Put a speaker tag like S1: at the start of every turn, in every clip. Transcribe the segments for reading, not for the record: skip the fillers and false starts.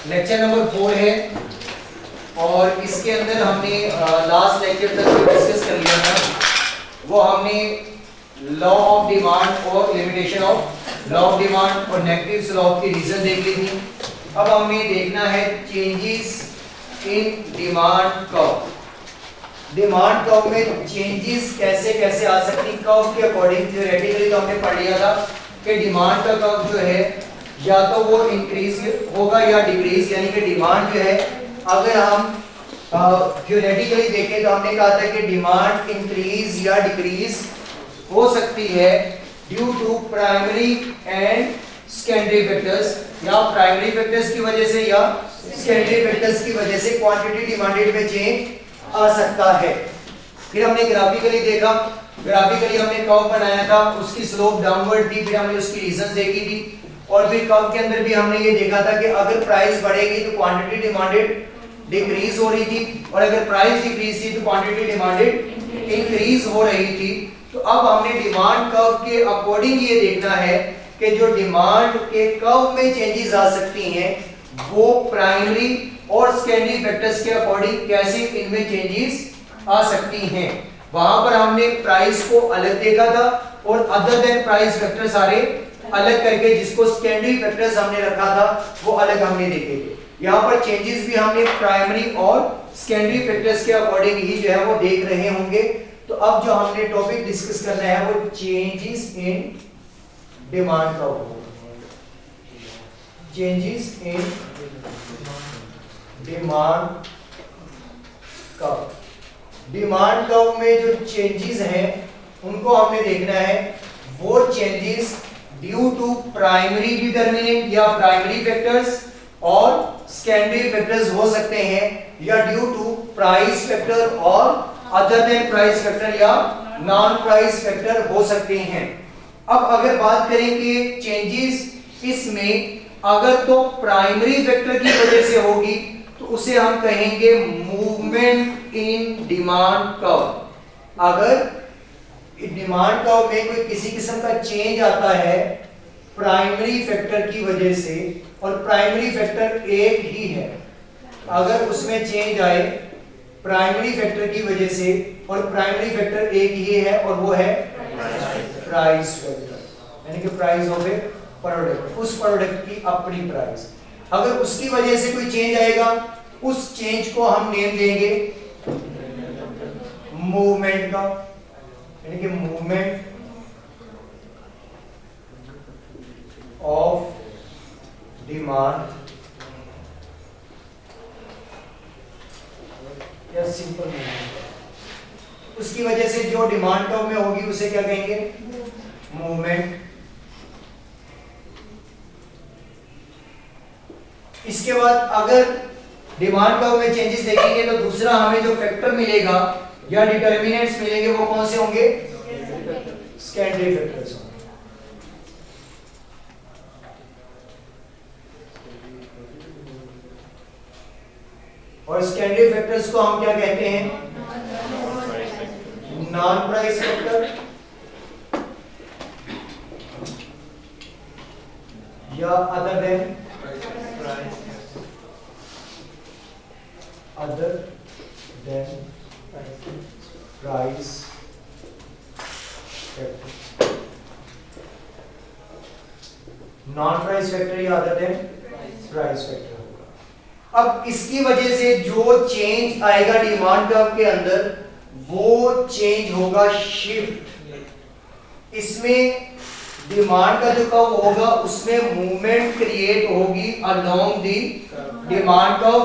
S1: Lecture number 4 है और इसके अंदर हमने लास्ट लेक्चर तक जो डिस्कस कर लिया था वो हमने लॉ ऑफ डिमांड और limitation of law of demand और नेगेटिव लॉ की रीजन देख ली थी। अब हमें देखना है changes in demand curve. Demand curve में चेंजेस कैसे कैसे आ सकती, कर्व के अकॉर्डिंग थ्योरेटिकली तो हमने पढ़ लिया था कि डिमांड का कर्व जो है या तो वो इंक्रीज होगा या डिक्रीज, यानी कि डिमांड जो है अगर हम थ्योरेटिकली देखें तो हमने कहा था कि डिमांड इंक्रीज या डिक्रीज हो सकती है due to primary and secondary factors, या प्राइमरी फैक्टर्स की वजह से या सेकेंडरी फैक्टर्स की वजह से क्वांटिटी डिमांडेड में चेंज आ सकता है। फिर हमने ग्राफिकली देखा, ग्राफिकली हमने कर्व बनाया था, उसकी स्लोप डाउनवर्ड थी, फिर हमने उसकी रीजंस देखी थी और फिर कर्व के अंदर भी हमने ये देखा था कि अगर प्राइस बढ़ेगी तो क्वांटिटी डिमांडेड डिक्रीज हो रही थी और अगर प्राइस डिक्रीज थी तो क्वांटिटी डिमांडेड इंक्रीज हो रही थी। तो अब हमने डिमांड कर्व के अकॉर्डिंग ये देखना है कि जो डिमांड के कर्व में चेंजेस आ सकती हैं वो प्राइमरी और सेकेंडरी फैक्टर्स के अकॉर्डिंग कैसे इनमें चेंजेस आ सकती हैं। वहां पर हमने प्राइस को अलग देखा था और अदर देन प्राइस फैक्टर सारे अलग करके जिसको सेकेंडरी फैक्टर्स हमने रखा था वो अलग हमने देखे थे। यहाँ पर चेंजेस भी हमने प्राइमरी और सेकेंडरी फैक्टर्स के अकॉर्डिंग ही जो है वो देख रहे होंगे। तो अब जो हमने टॉपिक डिस्कस करना है वो चेंजेस इन डिमांड का होगा। Changes in demand curve. Demand curve में जो चेंजेस हैं उनको हमने देखना है, वो changes due to primary determinant या प्राइमरी फैक्टर्स और सेकेंडरी फैक्टर्स हो सकते हैं या ड्यू टू प्राइस फैक्टर और अदर देन प्राइस फैक्टर या नॉन प्राइस फैक्टर हो सकते हैं। अब अगर बात करें कि चेंजेस इसमें अगर तो प्राइमरी फैक्टर की वजह से होगी तो उसे हम कहेंगे मूवमेंट इन डिमांड कर्व। अगर डिमांड कर्व में कोई किसी किस्म का चेंज आता है प्राइमरी फैक्टर की वजह से और प्राइमरी फैक्टर एक ही है, अगर उसमें चेंज आए प्राइमरी फैक्टर की वजह से और प्राइमरी फैक्टर एक ही है और वो है प्राइस फैक्टर, यानी कि प्राइस ऑफ ए प्रोडक्ट, उस प्रोडक्ट की अपनी प्राइस, अगर उसकी वजह से कोई चेंज आएगा उस चेंज को हम नेम देंगे मूवमेंट का, यानी कि मूवमेंट ऑफ डिमांड या सिंपल मूवमेंट। उसकी वजह से जो डिमांड कर्व में होगी उसे क्या कहेंगे, मूवमेंट। इसके बाद अगर डिमांड कर्व में चेंजेस देखेंगे तो दूसरा हमें जो फैक्टर मिलेगा या डिटरमिनेंट्स मिलेंगे वो कौन से होंगे, सेकेंडरी फैक्टर्स होंगे। और सेकेंडरी फैक्टर्स को हम क्या कहते हैं, नॉन प्राइस फैक्टर या other than price factor, non price factor या अदर देन प्राइस फैक्टर होगा। अब इसकी वजह से जो चेंज आएगा डिमांड कर्व के अंदर वो चेंज होगा शिफ्ट। इसमें डिमांड का जो कर्व होगा उसमें मूवमेंट क्रिएट होगी अलोंग दी डिमांड कर्व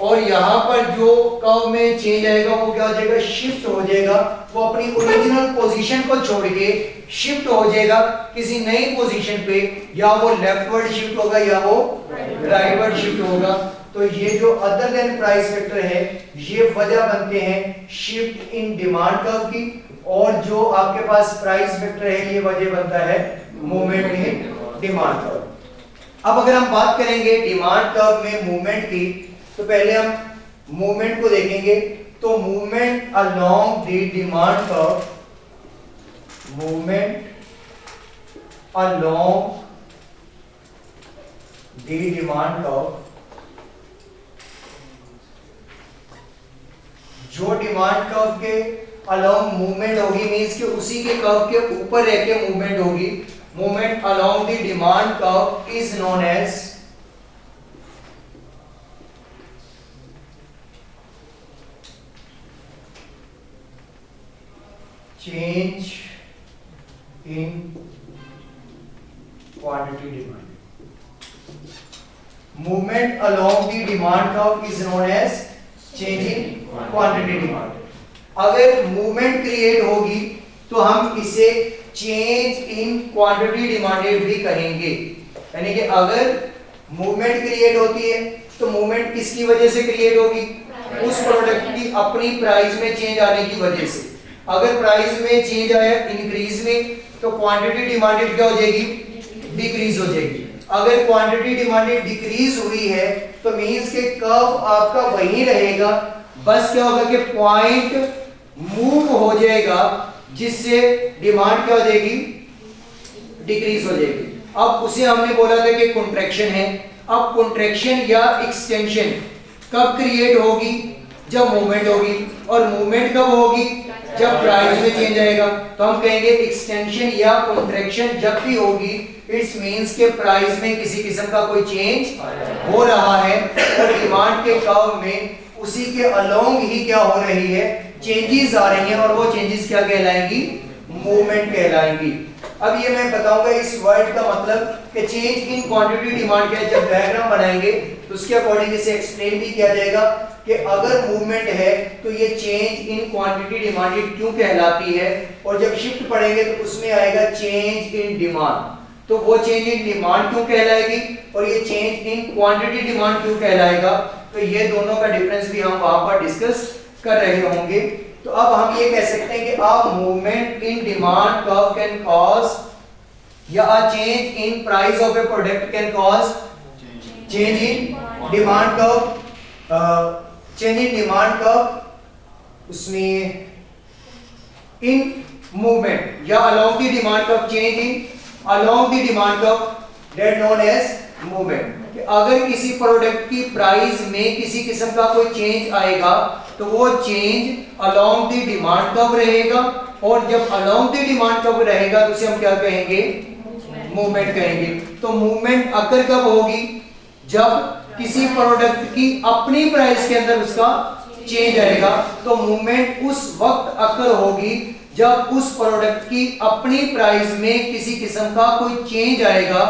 S1: और यहाँ पर जो कर्व में चेंज आएगा वो क्या हो जाएगा, शिफ्ट हो जाएगा, वो अपनी ओरिजिनल पोजीशन को छोड़ के शिफ्ट हो जाएगा किसी नई पोजीशन पे, या वो लेफ्टवर्ड शिफ्ट होगा या वो राइटवर्ड शिफ्ट होगा। तो ये जो अदर देन प्राइस फैक्टर है ये वजह बनते हैं शिफ्ट इन डिमांड कर्व की, और जो आपके पास प्राइस फैक्टर है ये वजह बनता है मूवमेंट इन डिमांड कर्व। अब अगर हम बात करेंगे डिमांड कर्व में मूवमेंट की तो पहले हम मूवमेंट को देखेंगे। तो movement along the demand curve, movement along the demand curve, जो डिमांड कर्व के अलोंग मूवमेंट होगी, मींस कि उसी के कर्व के ऊपर रह के मूवमेंट होगी, movement along the demand curve is known as change in quantity demand. Movement along the demand curve is known as change in quantity demand. अगर मूवमेंट क्रिएट होगी तो हम इसे चेंज इन क्वांटिटी डिमांडेड भी कहेंगे। यानी कि अगर मूवमेंट क्रिएट होती है तो मूवमेंट किसकी वजह से क्रिएट होगी? उस प्रोडक्ट की अपनी प्राइस में चेंज आने की वजह से। अगर प्राइस में चेंज आया इंक्रीज में तो क्वांटिटी डिमांडेड क्या हो जाएगी? डिक्रीज हो जाएगी। अगर क्वांटिटी डिमांडेड डिक्रीज हुई है तो मींस के कर्व आपका वही रहेगा, बस क्या होगा कि पॉइंट मूव हो जाएगा जिससे डिमांड क्या हो जाएगी? डिक्रीज हो जाएगी। अब उसे हमने बोला था कि कॉन्ट्रैक्शन है। अब कॉन्ट्रैक्शन या एक्सटेंशन कब क्रिएट होगी? जब मूवमेंट होगी। और मूवमेंट कब होगी? जब प्राइस में चेंज आएगा। तो हम कहेंगे एक्सटेंशन या कॉन्ट्रैक्शन जब भी होगी इट्स मींस के प्राइस में किसी किस्म का कोई चेंज हो रहा है और डिमांड के कर्व में उसी के अलोंग ही क्या हो रही है? चेंजेस आ रही हैं और वो चेंजेस क्या कहलाएंगी? मूवमेंट कहलाएंगी। अब ये मैं बताऊंगा इस वर्ड का मतलब कि चेंज इन क्वांटिटी डिमांड क्या है। जब डायग्राम बनाएंगे तो उसके अकॉर्डिंग इसे एक्सप्लेन भी किया जाएगा कि अगर मूवमेंट है तो ये चेंज इन क्वांटिटी डिमांडेड क्यों कहलाती है, और जब शिफ्ट पढ़ेंगे तो उसमें आएगा चेंज इन डिमांड, तो वो चेंज इन डिमांड क्यों कहलाएगी और ये चेंज इन क्वांटिटी डिमांड क्यों कहलाएगा। तो ये दोनों का डिफरेंस भी हम वहां पर डिस्कस कर रहे होंगे। तो अब हम ये कह सकते हैं कि a movement in demand curve can cause या a change in price of a product can cause change in demand curve. Change in demand curve उसमें इन मूवमेंट या along the demand curve, change in along the demand curve that known as movement. अगर किसी product की price में किसी किस्म का कोई चेंज आएगा तो वो change along the demand curve रहेगा, और जब अलोंग द डिमांड कर्व रहेगा तो उसे हम क्या कहेंगे? मूवमेंट कहेंगे। तो मूवमेंट अकर कब होगी? जब किसी प्रोडक्ट की अपनी प्राइस के अंदर उसका चेंज आएगा। तो मूवमेंट उस वक्त अकर होगी जब उस प्रोडक्ट की अपनी प्राइस में किसी किस्म का कोई चेंज आएगा।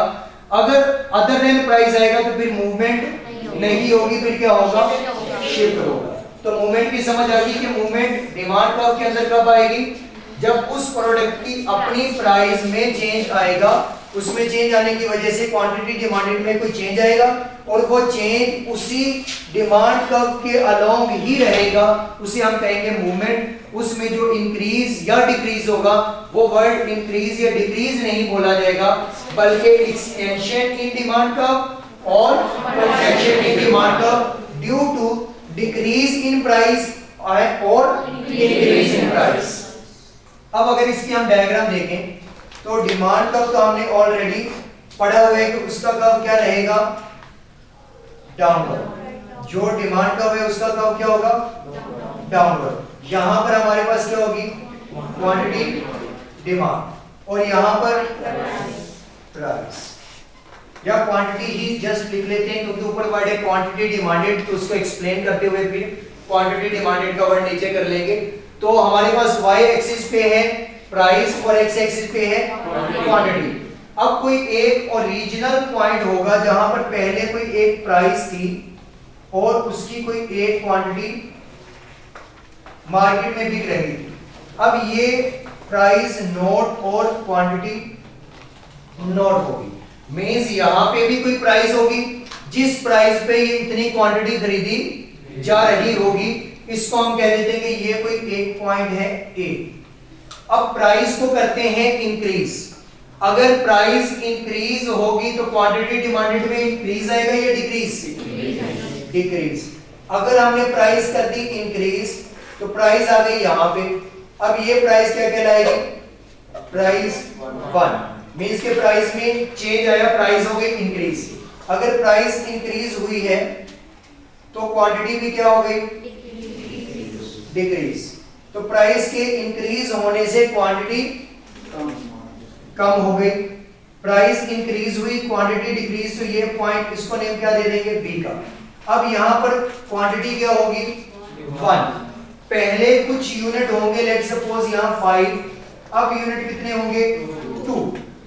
S1: अगर अदर देन प्राइस आएगा तो फिर मूवमेंट नहीं होगी, फिर क्या होगा? शिफ्ट होगा। तो मूवमेंट की समझ आ गई कि मूवमेंट डिमांड कर्व के अंदर कब आएगी? जब उस प्रोडक्ट की अपनी प्राइस में चेंज आएगा, उसमें चेंज आने की वजह से क्वांटिटी डिमांडेड में कोई चेंज आएगा और वो चेंज उसी डिमांड कर्व के अलोंग ही रहेगा, उसे हम कहेंगे मूवमेंट। उसमें जो इंक्रीज या डिक्रीज होगा वो वर्ड इंक्रीज या डिक्रीज नहीं बोला जाएगा, बल्कि एक्सटेंशन इन डिमांड कर्व और contraction in demand curve due to decrease in price और इंक्रीज इन प्राइस। अब अगर इसकी हम डायग्राम देखें तो डिमांड कर्व तो हमने ऑलरेडी पढ़ा हुआ है कि उसका कर्व क्या रहेगा? डाउनवर्ड। जो डिमांड कर्व है उसका कर्व क्या होगा? डाउनवर्ड। यहां पर हमारे पास क्या होगी? क्वांटिटी डिमांड, और यहां पर प्राइस या क्वांटिटी ही जस्ट लिख लेते हैं क्योंकि ऊपर वर्ड है क्वांटिटी डिमांडेड, तो उसको एक्सप्लेन करते हुए फिर क्वांटिटी डिमांडेड का वर्ड नीचे कर लेंगे। तो हमारे पास y एक्सिस पे है प्राइस और x एक्सिस पे है क्वांटिटी। अब कोई एक ओरिजिनल पॉइंट होगा जहां पर पहले कोई एक प्राइस थी और उसकी कोई एक क्वांटिटी मार्केट में बिक रही थी। अब ये प्राइस नोट और क्वांटिटी नोट होगी, मींस यहां पे भी कोई प्राइस होगी जिस प्राइस पे ये इतनी क्वांटिटी खरीदी जा रही होगी, इसको हम कह देते हैं कि ये कोई एक पॉइंट है ए। अब प्राइस को करते हैं इंक्रीज। अगर प्राइस इंक्रीज होगी तो क्वांटिटी डिमांडेड में इंक्रीज आएगा या डिक्रीज? डिक्रीज। अगर हमने प्राइस कर दी इंक्रीज तो प्राइस आ गई यहां पे। अब ये प्राइस क्या कहलाएगी? प्राइस 1। मींस के प्राइस में चेंज आया, प्राइस हो गई इंक्रीज। अगर प्राइस इंक्रीज हुई है तो क्वांटिटी भी क्या हो गई, डिक्रीज। तो प्राइस के इंक्रीज होने से क्वांटिटी कम हो गई, प्राइस इंक्रीज हुई क्वांटिटी डिक्रीज, तो ये पॉइंट इसको नेम क्या दे देंगे, बी का। अब यहां पर क्वांटिटी क्या होगी, 1। पहले कुछ यूनिट होंगे, लेट सपोज यहां 5, अब यूनिट कितने होंगे, 2।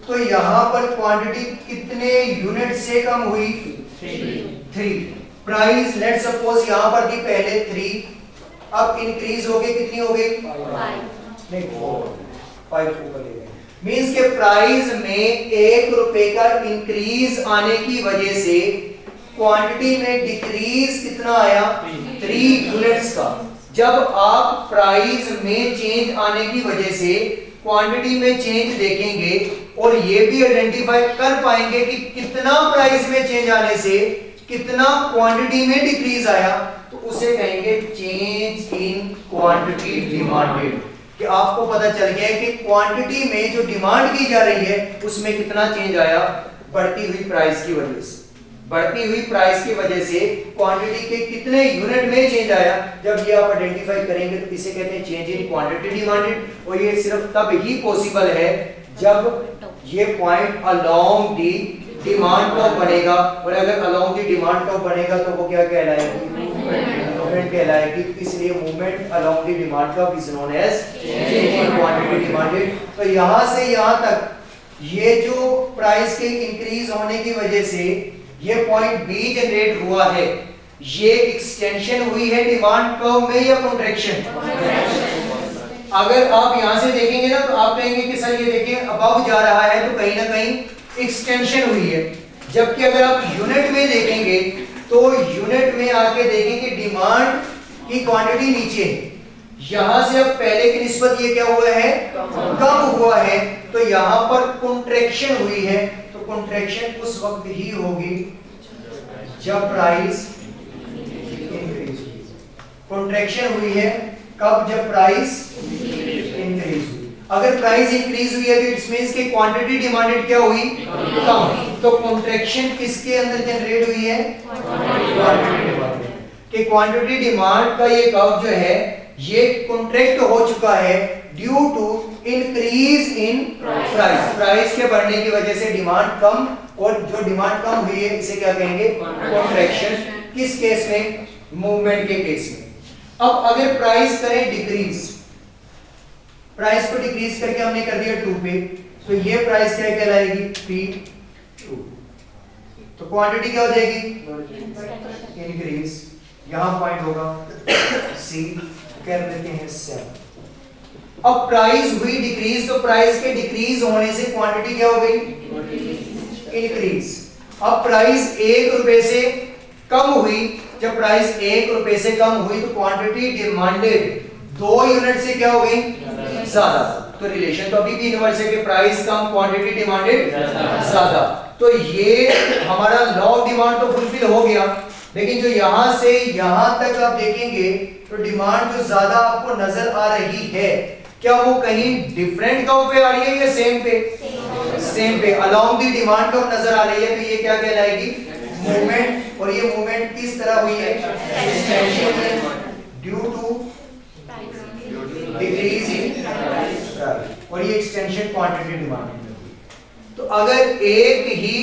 S1: तो यहां पर क्वांटिटी कितने यूनिट से कम हुई, 3। प्राइस लेट सपोज यहां पर थी पहले 3, अब इंक्रीज हो गई, कितनी हो गई, 5 नहीं 5 ऊपर ले गए। मींस के प्राइस में 1 रुपए का इंक्रीज आने की वजह से क्वांटिटी में डिक्रीज कितना आया, 3 यूनिट्स का। जब आप प्राइस में चेंज आने की वजह से क्वांटिटी में चेंज देखेंगे और ये भी आइडेंटिफाई कर पाएंगे कि कितना प्राइस में चेंज आने से कितना क्वांटिटी में डिक्रीज आया, तो उसे कहेंगे चेंज इन क्वांटिटी डिमांडेड। कि आपको पता चल गया है कि क्वांटिटी में जो डिमांड की जा रही है उसमें कितना चेंज आया, बढ़ती हुई प्राइस की वजह से। बढ़ती हुई प्राइस की वजह से क्वांटिटी के कितने यूनिट में चेंज आया, जब ये आप आइडेंटिफाई करेंगे तो इसे कहते हैं चेंज इन क्वांटिटी डिमांडेड। और ये सिर्फ तब ही पॉसिबल है जब ये point along the demand curve बनेगा, और अगर अलोंग दी डिमांड कर्व बनेगा तो वो क्या कहलाएगी, मूवमेंट कहलाएगी। इसलिए movement along the demand curve is known as change in quantity demanded. तो यहां से यहां तक ये जो प्राइस के इंक्रीज होने की वजह से ये पॉइंट बी जनरेट हुआ है, ये एक्सटेंशन हुई है डिमांड कर्व में या कॉन्ट्रैक्शन। अगर आप यहां से देखेंगे ना तो आप कहेंगे कि सर ये देखिए अबव जा रहा है, तो कहीं ना कहीं एक्सटेंशन हुई है। जबकि अगर आप यूनिट में देखेंगे तो यूनिट में आके देखेंगे डिमांड की क्वांटिटी नीचे है, यहां से अब पहले की निस्बत ये क्या हुआ है, कम हुआ है, तो यहां पर कॉन्ट्रैक्शन हुई है। तो कॉन्ट्रैक्शन उस वक्त ही होगी जब प्राइस इंक्रीज हुई। कॉन्ट्रैक्शन हुई है कब, जब प्राइस इंक्रीज हुई। अगर प्राइस इंक्रीज हुई है तो इट्स मींस कि क्वांटिटी डिमांडेड क्या हुई, कम। तो कॉन्ट्रैक्शन किसके अंदर जनरेट हुई है, क्वांटिटी डिमांड के। क्वांटिटी डिमांड का ये कर्व जो है ये कॉन्ट्रैक्ट हो चुका है due to increase in price. Price के बढ़ने की वजह से डिमांड कम, और जो डिमांड कम हुई है इसे क्या कहेंगे, कॉन्ट्रैक्शन। किस केस में, मूवमेंट के केस में। अब अगर प्राइस करें डिक्रीज, प्राइस को डिक्रीज करके हमने कर दिया 2 पे, तो ये प्राइस क्या कहलाएगी, P2। तो क्वांटिटी क्या हो जाएगी, इंक्रीज। यहां पॉइंट होगा C, कर देते हैं 7। अब प्राइस हुई डिक्रीज, तो प्राइस के डिक्रीज होने से क्वांटिटी क्या हो गई, इंक्रीज। अब प्राइस 1 रुपए से कम हुई, जब प्राइस 1 रुपए से कम हुई तो क्वांटिटी डिमांडेड 2 यूनिट से क्या हो गई, ज्यादा। तो रिलेशन तो अभी भी इनवर्स है कि प्राइस कम क्वांटिटी डिमांडेड ज्यादा। तो ये हमारा लॉ ऑफ डिमांड तो फुलफिल हो गया, लेकिन जो यहां से यहां तक आप देखेंगे तो डिमांड जो ज्यादा आपको नजर आ रही है, क्या वो कहीं डिफरेंट कर्व पे आ रही है या सेम पे, सेम पे अलोंग द डिमांड कर्व नजर आ रही है, तो ये क्या कहलाएगी, मूवमेंट। और ये मूवमेंट किस तरह हुई है, due to decrease in price, और ये एक्सटेंशन क्वांटिटी डिमांड। तो अगर एक ही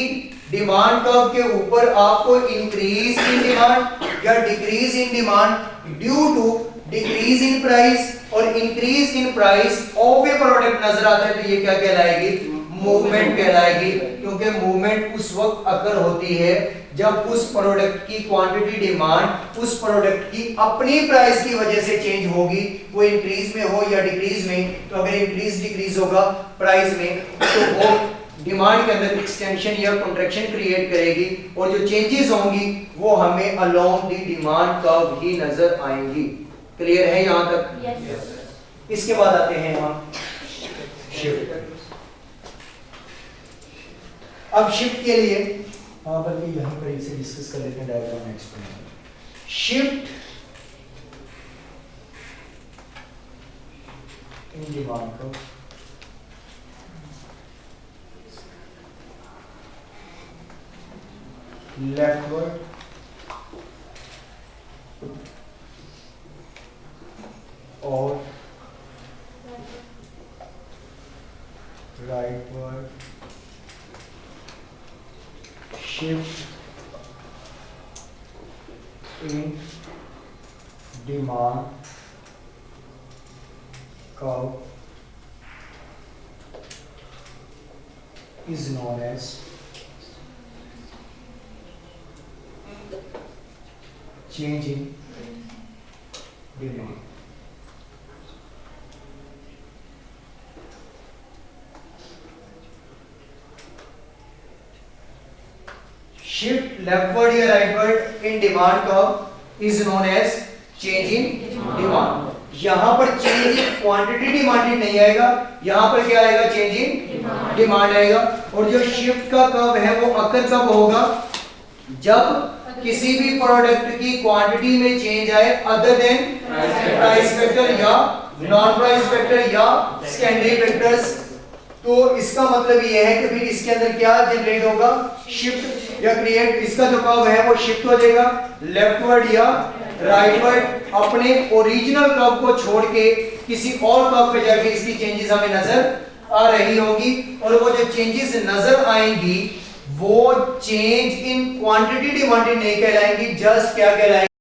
S1: डिमांड कर्व के ऊपर आपको इंक्रीज इन डिमांड या decrease in demand due to decrease in price और increase in price of a product नजर आता है, तो ये क्या कहलाएगी, मूवमेंट कहलाएगी। क्योंकि मूवमेंट उस वक्त अकर होती है जब उस प्रोडक्ट की क्वांटिटी डिमांड उस प्रोडक्ट की अपनी प्राइस की वजह से चेंज होगी, वो इंक्रीज में हो या डिक्रीज में। तो अगर इंक्रीज डिक्रीज होगा प्राइस में तो वो डिमांड के अंदर एक्सटेंशन या कॉन्ट्रैक्शन क्रिएट करेगी, और जो चेंजेस होंगी वो हमें अलोंग द डिमांड कर्व ही नजर आएंगी। क्लियर है यहां तक? yes. इसके बाद आते हैं हम शिफ्ट। अब शिफ्ट के लिए बल्कि यहीं पर इसे डिस्कस कर लेते हैं diagram next. Shift in demand curve, leftward और rightward shift in demand curve is known as change in demand. Shift leftward या rightward in demand curve is known as change in demand. यहाँ पर change in quantity demanded नहीं आएगा, यहाँ पर क्या आएगा? change in demand आएगा. और जो shift का कर्व है वो अक्सर कब होगा? जब किसी भी प्रोडक्ट की क्वांटिटी में चेंज आए अदर देन प्राइस फैक्टर या नॉन प्राइस फैक्टर या सेकेंडरी फैक्टर्स. तो इसका मतलब ये है कि फिर इसके अंदर क्या जनरेट होगा? शिफ्ट या क्रिएट. इसका जो कर्व है वो शिफ्ट हो जाएगा लेफ्टवर्ड या राइटवर्ड, अपने ओरिजिनल कर्व को छोड़ के किसी और कर्व पे जाके इसकी चेंजेस हमें नजर आ रही होगी. और वो जो चेंजेस नजर आएंगी वो चेंज इन क्वांटिटी डिमांडेड नहीं कहलाएंगी, जस्ट क्या कहलाएंगी?